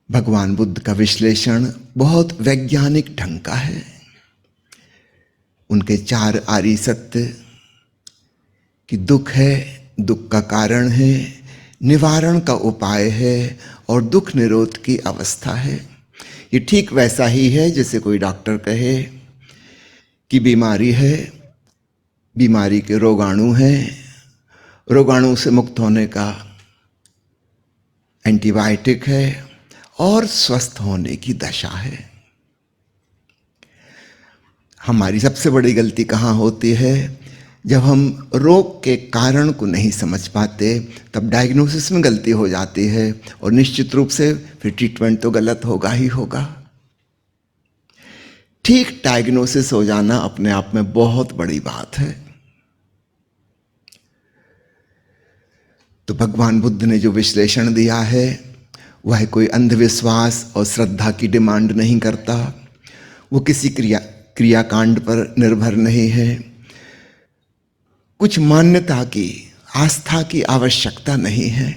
भगवान बुद्ध का विश्लेषण बहुत वैज्ञानिक ढंग का है। उनके चार आर्य सत्य कि दुख है, दुख का कारण है, निवारण का उपाय है और दुख निरोध की अवस्था है। ये ठीक वैसा ही है जैसे कोई डॉक्टर कहे कि बीमारी है, बीमारी के रोगाणु हैं, रोगाणु से मुक्त होने का एंटीबायोटिक है और स्वस्थ होने की दशा है। हमारी सबसे बड़ी गलती कहाँ होती है? जब हम रोग के कारण को नहीं समझ पाते तब डायग्नोसिस में गलती हो जाती है और निश्चित रूप से फिर ट्रीटमेंट तो गलत होगा ही होगा। ठीक डायग्नोसिस हो जाना अपने आप में बहुत बड़ी बात है। तो भगवान बुद्ध ने जो विश्लेषण दिया है वह कोई अंधविश्वास और श्रद्धा की डिमांड नहीं करता, वो किसी क्रियाकांड पर निर्भर नहीं है, कुछ मान्यता की, आस्था की आवश्यकता नहीं है।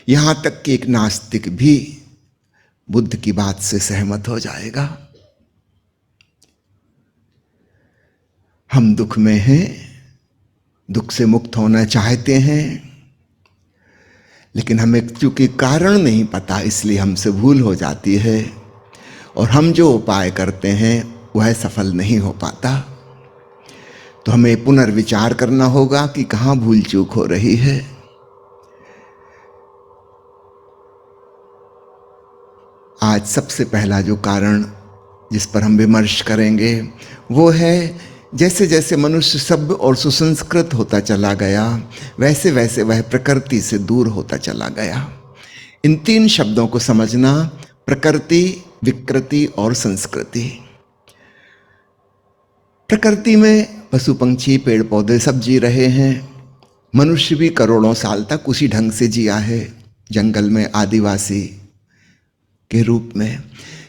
यहां तक कि एक नास्तिक भी बुद्ध की बात से सहमत हो जाएगा। हम दुख में हैं, दुख से मुक्त होना चाहते हैं, लेकिन हमें चूंकि कारण नहीं पता इसलिए हमसे भूल हो जाती है और हम जो उपाय करते हैं वह सफल नहीं हो पाता। तो हमें पुनर्विचार करना होगा कि कहाँ भूल चूक हो रही है। आज सबसे पहला जो कारण जिस पर हम विमर्श करेंगे वो है जैसे जैसे मनुष्य सभ्य और सुसंस्कृत होता चला गया वैसे वैसे वह प्रकृति से दूर होता चला गया। इन तीन शब्दों को समझना, प्रकृति, विकृति और संस्कृति। प्रकृति में पशु पंछी पेड़ पौधे सब जी रहे हैं। मनुष्य भी करोड़ों साल तक उसी ढंग से जिया है, जंगल में आदिवासी के रूप में।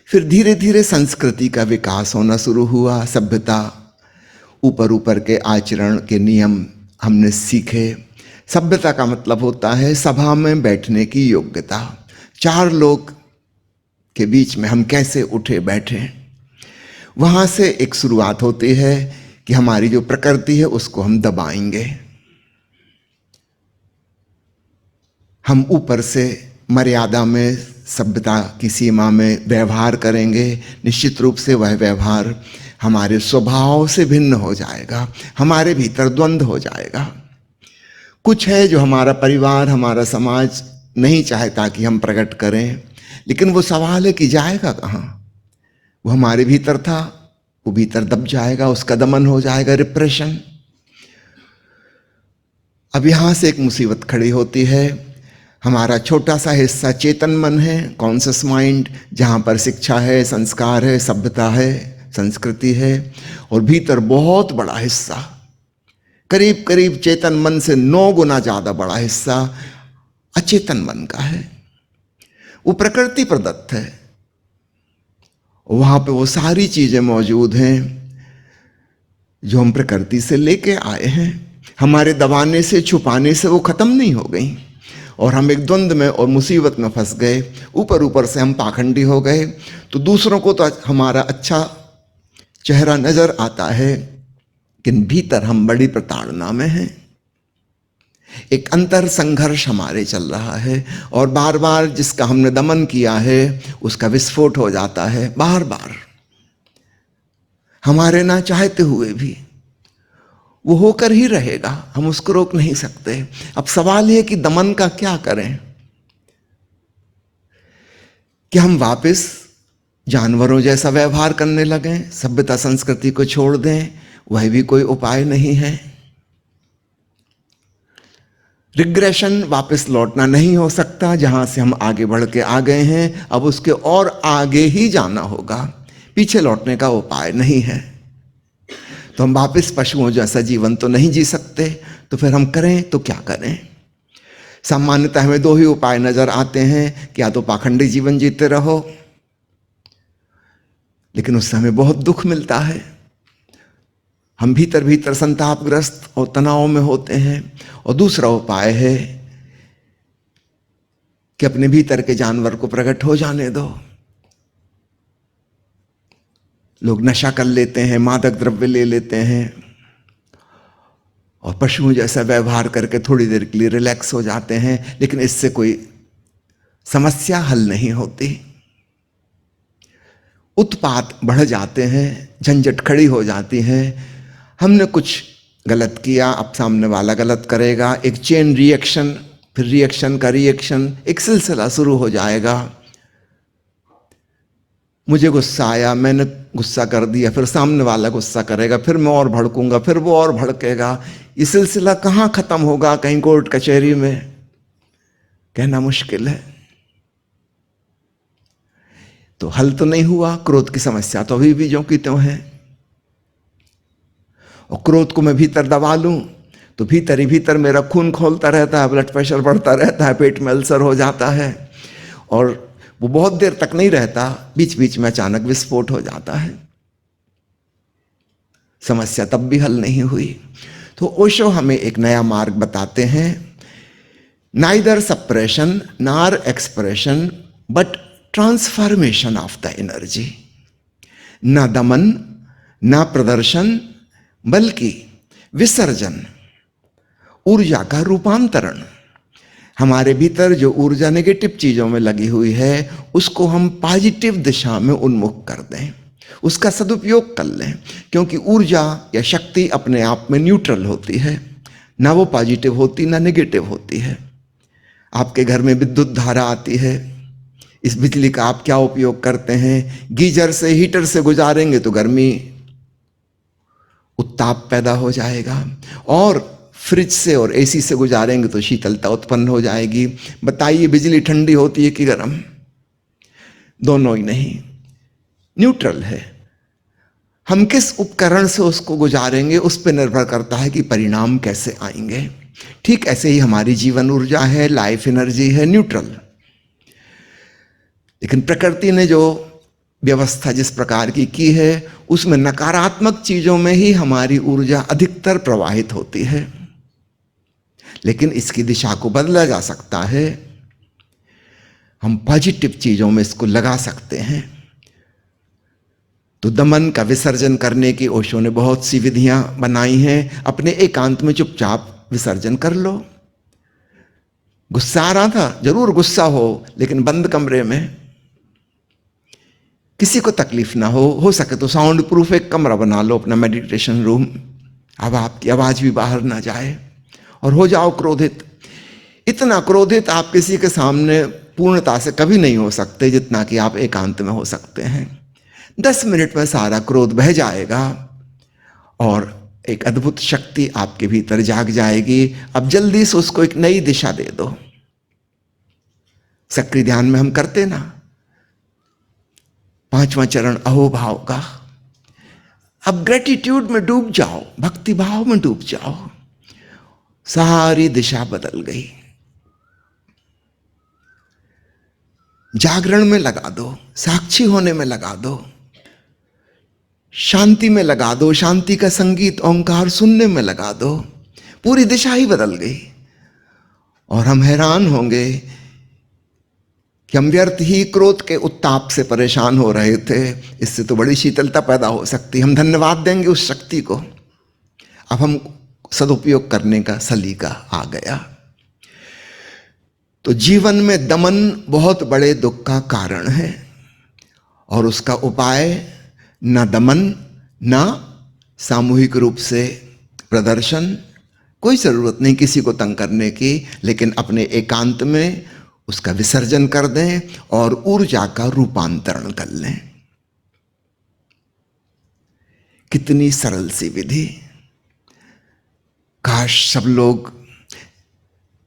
फिर धीरे धीरे संस्कृति का विकास होना शुरू हुआ, सभ्यता, ऊपर ऊपर के आचरण के नियम हमने सीखे। सभ्यता का मतलब होता है सभा में बैठने की योग्यता। चार लोग के बीच में हम कैसे उठे बैठे, वहां से एक शुरुआत होती है कि हमारी जो प्रकृति है उसको हम दबाएंगे। हम ऊपर से मर्यादा में, सभ्यता की सीमा में व्यवहार करेंगे। निश्चित रूप से वह व्यवहार हमारे स्वभाव से भिन्न हो जाएगा, हमारे भीतर द्वंद्व हो जाएगा। कुछ है जो हमारा परिवार, हमारा समाज नहीं चाहता कि हम प्रकट करें, लेकिन वो सवाल है कि जाएगा कहाँ? वो हमारे भीतर था, वो भीतर दब जाएगा, उसका दमन हो जाएगा, रिप्रेशन। अब यहां से एक मुसीबत खड़ी होती है। हमारा छोटा सा हिस्सा चेतन मन है, कॉन्शियस माइंड, जहां पर शिक्षा है, संस्कार है, सभ्यता है, संस्कृति है, और भीतर बहुत बड़ा हिस्सा, करीब करीब चेतन मन से 9 गुना ज्यादा बड़ा हिस्सा अचेतन मन का है। वो प्रकृति प्रदत्त है, वहां पे वो सारी चीजें मौजूद हैं जो हम प्रकृति से लेके आए हैं। हमारे दबाने से, छुपाने से वो खत्म नहीं हो गई और हम एक द्वंद्व में और मुसीबत में फंस गए। ऊपर ऊपर से हम पाखंडी हो गए तो दूसरों को तो हमारा अच्छा चेहरा नजर आता है, लेकिन भीतर हम बड़ी प्रताड़ना में हैं। एक अंतर संघर्ष हमारे चल रहा है और बार बार जिसका हमने दमन किया है उसका विस्फोट हो जाता है। बार बार हमारे ना चाहते हुए भी वो होकर ही रहेगा, हम उसको रोक नहीं सकते। अब सवाल यह कि दमन का क्या करें? कि हम वापस जानवरों जैसा व्यवहार करने लगें, सभ्यता संस्कृति को छोड़ दें? वह भी कोई उपाय नहीं है। रिग्रेशन, वापस लौटना नहीं हो सकता। जहां से हम आगे बढ़ के आ गए हैं अब उसके और आगे ही जाना होगा, पीछे लौटने का उपाय नहीं है। तो हम वापस पशुओं जैसा जीवन तो नहीं जी सकते, तो फिर हम करें तो क्या करें? सामान्यतः हमें 2 ही उपाय नजर आते हैं कि या तो पाखंडी जीवन जीते रहो, लेकिन उससे हमें बहुत दुख मिलता है, हम भीतर भीतर संतापग्रस्त और तनाव में होते हैं। और दूसरा उपाय है कि अपने भीतर के जानवर को प्रकट हो जाने दो। लोग नशा कर लेते हैं, मादक द्रव्य ले लेते हैं और पशुओं जैसा व्यवहार करके थोड़ी देर के लिए रिलैक्स हो जाते हैं, लेकिन इससे कोई समस्या हल नहीं होती। उत्पात बढ़ जाते हैं, झंझट खड़ी हो जाती है। हमने कुछ गलत किया, अब सामने वाला गलत करेगा, एक चेन रिएक्शन, फिर रिएक्शन का रिएक्शन, एक सिलसिला शुरू हो जाएगा। मुझे गुस्सा आया, मैंने गुस्सा कर दिया, फिर सामने वाला गुस्सा करेगा, फिर मैं और भड़कूंगा, फिर वो और भड़केगा। ये सिलसिला कहाँ खत्म होगा? कहीं कोर्ट कचहरी में? कहना मुश्किल है। तो हल तो नहीं हुआ, क्रोध की समस्या तो अभी भी ज्यों की त्यों है। और क्रोध को मैं भीतर दबा लूं तो भीतर ही भीतर मेरा खून खोलता रहता है, ब्लड प्रेशर बढ़ता रहता है, पेट में अल्सर हो जाता है और वो बहुत देर तक नहीं रहता, बीच बीच में अचानक विस्फोट हो जाता है। समस्या तब भी हल नहीं हुई। तो ओशो हमें एक नया मार्ग बताते हैं, neither suppression nor expression but transformation of the energy. ना दमन ना प्रदर्शन बल्कि विसर्जन, ऊर्जा का रूपांतरण। हमारे भीतर जो ऊर्जा नेगेटिव चीजों में लगी हुई है उसको हम पॉजिटिव दिशा में उन्मुख कर दें, उसका सदुपयोग कर लें। क्योंकि ऊर्जा या शक्ति अपने आप में न्यूट्रल होती है, ना वो पॉजिटिव होती ना नेगेटिव होती है। आपके घर में विद्युत धारा आती है, इस बिजली का आप क्या उपयोग करते हैं? गीजर से, हीटर से गुजारेंगे तो गर्मी, उत्ताप पैदा हो जाएगा, और फ्रिज से और एसी से गुजारेंगे तो शीतलता उत्पन्न हो जाएगी। बताइए बिजली ठंडी होती है कि गर्म? दोनों ही नहीं, न्यूट्रल है। हम किस उपकरण से उसको गुजारेंगे उस पर निर्भर करता है कि परिणाम कैसे आएंगे। ठीक ऐसे ही हमारी जीवन ऊर्जा है, लाइफ एनर्जी है, न्यूट्रल। लेकिन प्रकृति ने जो व्यवस्था जिस प्रकार की है उसमें नकारात्मक चीजों में ही हमारी ऊर्जा अधिकतर प्रवाहित होती है। लेकिन इसकी दिशा को बदला जा सकता है, हम पॉजिटिव चीजों में इसको लगा सकते हैं। तो दमन का विसर्जन करने की ओशो ने बहुत सी विधियां बनाई हैं। अपने एकांत में चुपचाप विसर्जन कर लो। गुस्सा आ रहा था, जरूर गुस्सा हो, लेकिन बंद कमरे में, किसी को तकलीफ ना हो सके तो साउंड प्रूफ एक कमरा बना लो अपना मेडिटेशन रूम, अब आपकी आवाज भी बाहर ना जाए, और हो जाओ क्रोधित। इतना क्रोधित आप किसी के सामने पूर्णता से कभी नहीं हो सकते जितना कि आप एकांत में हो सकते हैं। 10 मिनट में सारा क्रोध बह जाएगा और एक अद्भुत शक्ति आपके भीतर जाग जाएगी। अब जल्दी से उसको एक नई दिशा दे दो। सक्रिय ध्यान में हम करते ना, 5वां चरण अहोभाव का। अब ग्रेटिट्यूड में डूब जाओ, भक्ति भाव में डूब जाओ, सारी दिशा बदल गई। जागरण में लगा दो, साक्षी होने में लगा दो, शांति में लगा दो, शांति का संगीत ओंकार सुनने में लगा दो। पूरी दिशा ही बदल गई और हम हैरान होंगे कि हम व्यर्थ ही क्रोध के उत्ताप से परेशान हो रहे थे। इससे तो बड़ी शीतलता पैदा हो सकती। हम धन्यवाद देंगे उस शक्ति को। अब हम सदुपयोग करने का सलीका आ गया। तो जीवन में दमन बहुत बड़े दुख का कारण है और उसका उपाय न दमन न सामूहिक रूप से प्रदर्शन। कोई जरूरत नहीं किसी को तंग करने की, लेकिन अपने एकांत में उसका विसर्जन कर दें और ऊर्जा का रूपांतरण कर लें। कितनी सरल सी विधि। काश सब लोग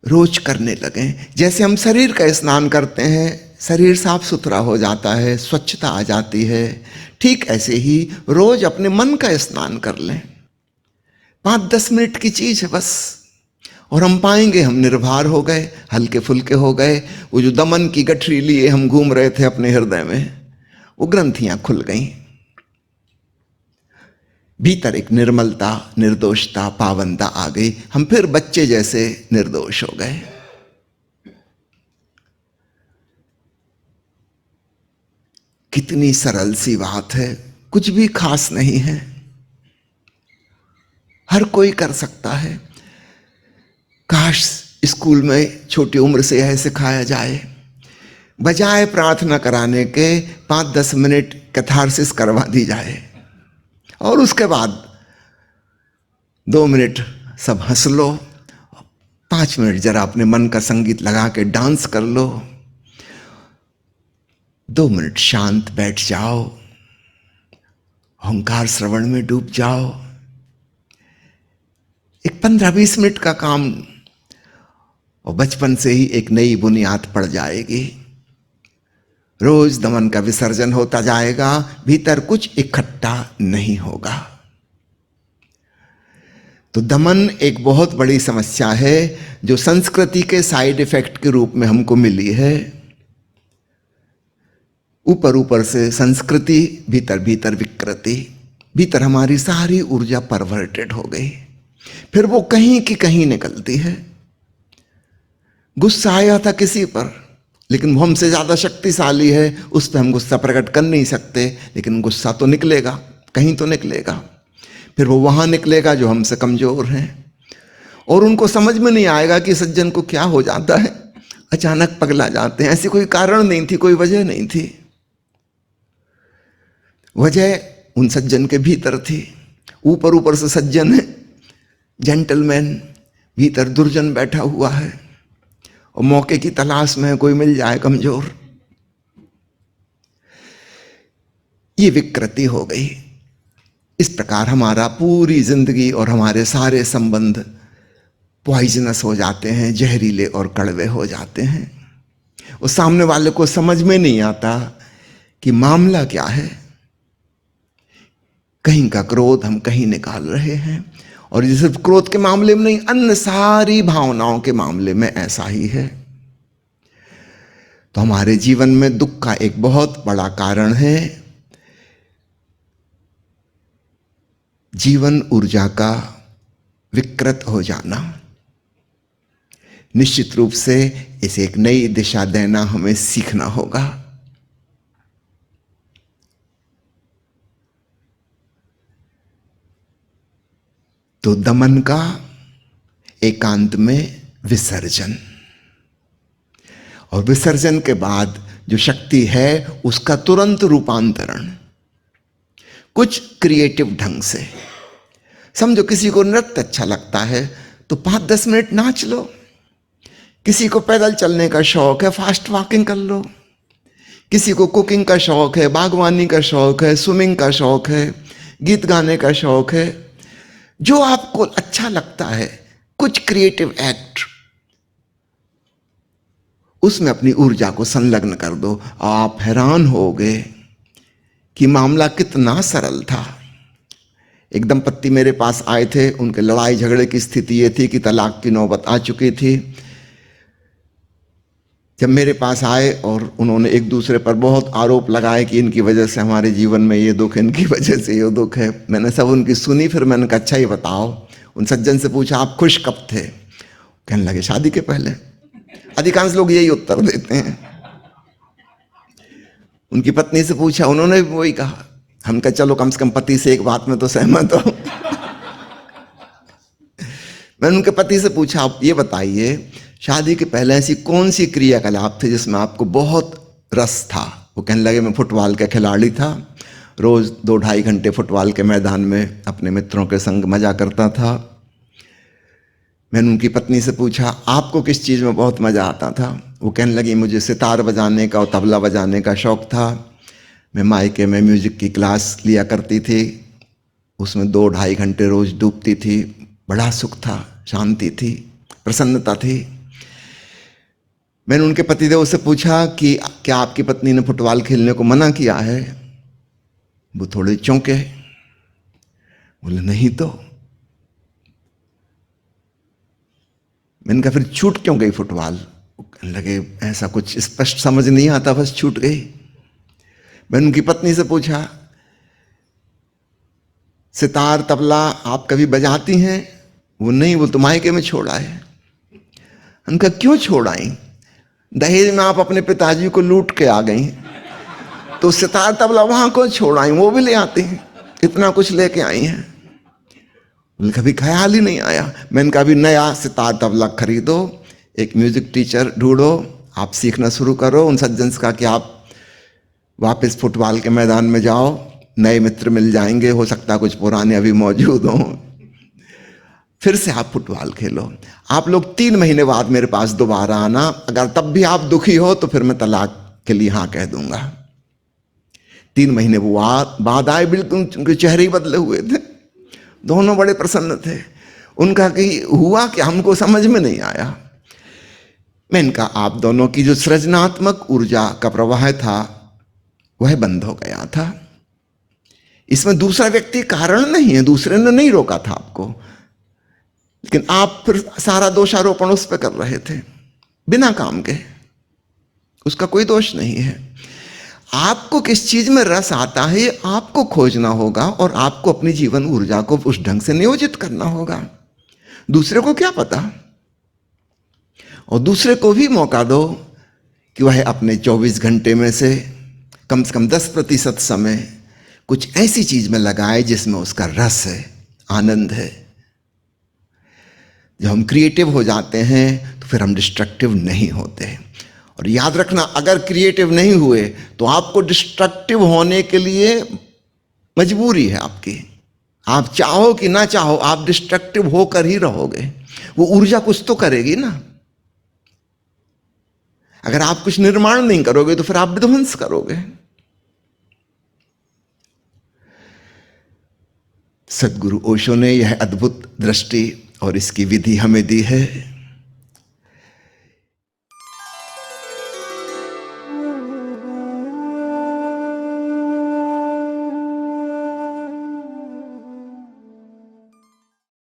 रोज करने लगे। जैसे हम शरीर का स्नान करते हैं, शरीर साफ सुथरा हो जाता है, स्वच्छता आ जाती है, ठीक ऐसे ही रोज अपने मन का स्नान कर लें। 5-10 मिनट की चीज है बस, और हम पाएंगे हम निर्भर हो गए, हल्के फुल्के हो गए। वो जो दमन की गठरी लिए हम घूम रहे थे अपने हृदय में, वो ग्रंथियां खुल गईं। भीतर एक निर्मलता, निर्दोषता, पावनता आ गई। हम फिर बच्चे जैसे निर्दोष हो गए। कितनी सरल सी बात है, कुछ भी खास नहीं है, हर कोई कर सकता है। काश स्कूल में छोटी उम्र से यह सिखाया जाए, बजाय प्रार्थना कराने के 5-10 मिनट कैथारसिस करवा दी जाए और उसके बाद 2 मिनट सब हंस लो, 5 मिनट जरा अपने मन का संगीत लगा के डांस कर लो, 2 मिनट शांत बैठ जाओ, ओंकार श्रवण में डूब जाओ। एक 15-20 मिनट का काम और बचपन से ही एक नई बुनियाद पड़ जाएगी। रोज दमन का विसर्जन होता जाएगा, भीतर कुछ इकट्ठा नहीं होगा। तो दमन एक बहुत बड़ी समस्या है जो संस्कृति के साइड इफेक्ट के रूप में हमको मिली है। ऊपर ऊपर से संस्कृति, भीतर भीतर विकृति, भीतर हमारी सारी ऊर्जा परवर्टेड हो गई, फिर वो कहीं की कहीं निकलती है। गुस्सा आया था किसी पर, लेकिन वो हमसे ज्यादा शक्तिशाली है, उस पर हम गुस्सा प्रकट कर नहीं सकते, लेकिन गुस्सा तो निकलेगा, कहीं तो निकलेगा। फिर वो वहां निकलेगा जो हमसे कमजोर हैं, और उनको समझ में नहीं आएगा कि सज्जन को क्या हो जाता है, अचानक पगला जाते हैं। ऐसी कोई कारण नहीं थी, कोई वजह नहीं थी, वजह उन सज्जन के भीतर थी। ऊपर ऊपर से सज्जन है, जेंटलमैन, भीतर दुर्जन बैठा हुआ है और मौके की तलाश में कोई मिल जाए कमजोर। ये विकृति हो गई। इस प्रकार हमारा पूरी जिंदगी और हमारे सारे संबंध पॉइजनस हो जाते हैं, जहरीले और कड़वे हो जाते हैं। और सामने वाले को समझ में नहीं आता कि मामला क्या है। कहीं का क्रोध हम कहीं निकाल रहे हैं, और ये सिर्फ क्रोध के मामले में नहीं, अन्य सारी भावनाओं के मामले में ऐसा ही है। तो हमारे जीवन में दुख का एक बहुत बड़ा कारण है जीवन ऊर्जा का विकृत हो जाना। निश्चित रूप से इसे एक नई दिशा देना हमें सीखना होगा। तो दमन का एकांत में विसर्जन, और विसर्जन के बाद जो शक्ति है उसका तुरंत रूपांतरण कुछ क्रिएटिव ढंग से। समझो किसी को नृत्य अच्छा लगता है तो 5-10 मिनट नाच लो, किसी को पैदल चलने का शौक है, फास्ट वॉकिंग कर लो, किसी को कुकिंग का शौक है, बागवानी का शौक है, स्विमिंग का शौक है, गीत गाने का शौक है, जो आपको अच्छा लगता है, कुछ क्रिएटिव एक्ट, उसमें अपनी ऊर्जा को संलग्न कर दो। आप हैरान होगे कि मामला कितना सरल था। एक दंपत्ति मेरे पास आए थे, उनके लड़ाई झगड़े की स्थिति ये थी कि तलाक की नौबत आ चुकी थी। जब मेरे पास आए और उन्होंने एक दूसरे पर बहुत आरोप लगाए कि इनकी वजह से हमारे जीवन में ये दुख है, इनकी वजह से ये दुख है, मैंने सब उनकी सुनी। फिर मैंने कहा अच्छा ये बताओ, उन सज्जन से पूछा आप खुश कब थे? कहने लगे शादी के पहले। अधिकांश लोग यही उत्तर देते हैं। उनकी पत्नी से पूछा, उन्होंने भी वही कहा। हम कहा चलो कम से कम पति से एक बात में तो सहमत हो। मैंने उनके पति से पूछा आप ये बताइए शादी के पहले ऐसी कौन सी क्रियाकलाप थे जिसमें आपको बहुत रस था? वो कहने लगे मैं फुटबॉल का खिलाड़ी था, रोज 2-2.5 घंटे फुटबॉल के मैदान में अपने मित्रों के संग मजा करता था। मैंने उनकी पत्नी से पूछा आपको किस चीज़ में बहुत मज़ा आता था? वो कहने लगी मुझे सितार बजाने का और तबला बजाने का शौक़ था। मैं मायके में म्यूज़िक की क्लास लिया करती थी, उसमें 2-2.5 घंटे रोज़ डूबती थी। बड़ा सुख था, शांति थी, प्रसन्नता थी। मैंने उनके पतिदेव से पूछा कि क्या आपकी पत्नी ने फुटबॉल खेलने को मना किया है? वो थोड़े चौंके, बोले नहीं तो। मैंने कहा फिर छूट क्यों गई फुटबॉल? कहने लगे ऐसा कुछ स्पष्ट समझ नहीं आता, बस छूट गई। मैंने उनकी पत्नी से पूछा सितार तबला आप कभी बजाती हैं? वो नहीं, वो तो मायके में छोड़ा है। उनका क्यों छोड़ आई? दहेज में आप अपने पिताजी को लूट के आ गई, तो सितार तबला वहां को छोड़ आई, वो भी ले आती हैं, इतना कुछ लेके आई हैं। कभी ख्याल ही नहीं आया। मैंने कहा अभी नया सितार तबला खरीदो, एक म्यूजिक टीचर ढूंढो, आप सीखना शुरू करो। उन सज्जन से कहा कि आप वापस फुटबॉल के मैदान में जाओ, नए मित्र मिल जाएंगे, हो सकता है कुछ पुराने अभी मौजूद हों, फिर से आप फुटबॉल खेलो। आप लोग 3 महीने बाद मेरे पास दोबारा आना, अगर तब भी आप दुखी हो तो फिर मैं तलाक के लिए हाँ कह दूंगा। 3 महीने वो बाद आए, बिल्कुल उनके चेहरे ही बदले हुए थे, दोनों बड़े प्रसन्न थे। उनका कि हुआ कि हमको समझ में नहीं आया। मैंने कहा आप दोनों की जो सृजनात्मक ऊर्जा का प्रवाह था वह बंद हो गया था। इसमें दूसरा व्यक्ति कारण नहीं है, दूसरे ने नहीं रोका था आपको, लेकिन आप फिर सारा दोषारोपण उस पर कर रहे थे बिना काम के। उसका कोई दोष नहीं है। आपको किस चीज में रस आता है आपको खोजना होगा, और आपको अपनी जीवन ऊर्जा को उस ढंग से नियोजित करना होगा। दूसरे को क्या पता? और दूसरे को भी मौका दो कि वह अपने 24 घंटे में से कम 10% समय कुछ ऐसी चीज में लगाए जिसमें उसका रस है, आनंद है। जब हम क्रिएटिव हो जाते हैं तो फिर हम डिस्ट्रक्टिव नहीं होते। और याद रखना, अगर क्रिएटिव नहीं हुए तो आपको डिस्ट्रक्टिव होने के लिए मजबूरी है आपकी। आप चाहो कि ना चाहो, आप डिस्ट्रक्टिव होकर ही रहोगे। वो ऊर्जा कुछ तो करेगी ना। अगर आप कुछ निर्माण नहीं करोगे तो फिर आप विध्वंस करोगे। सदगुरु ओशो ने यह अद्भुत दृष्टि और इसकी विधि हमें दी है।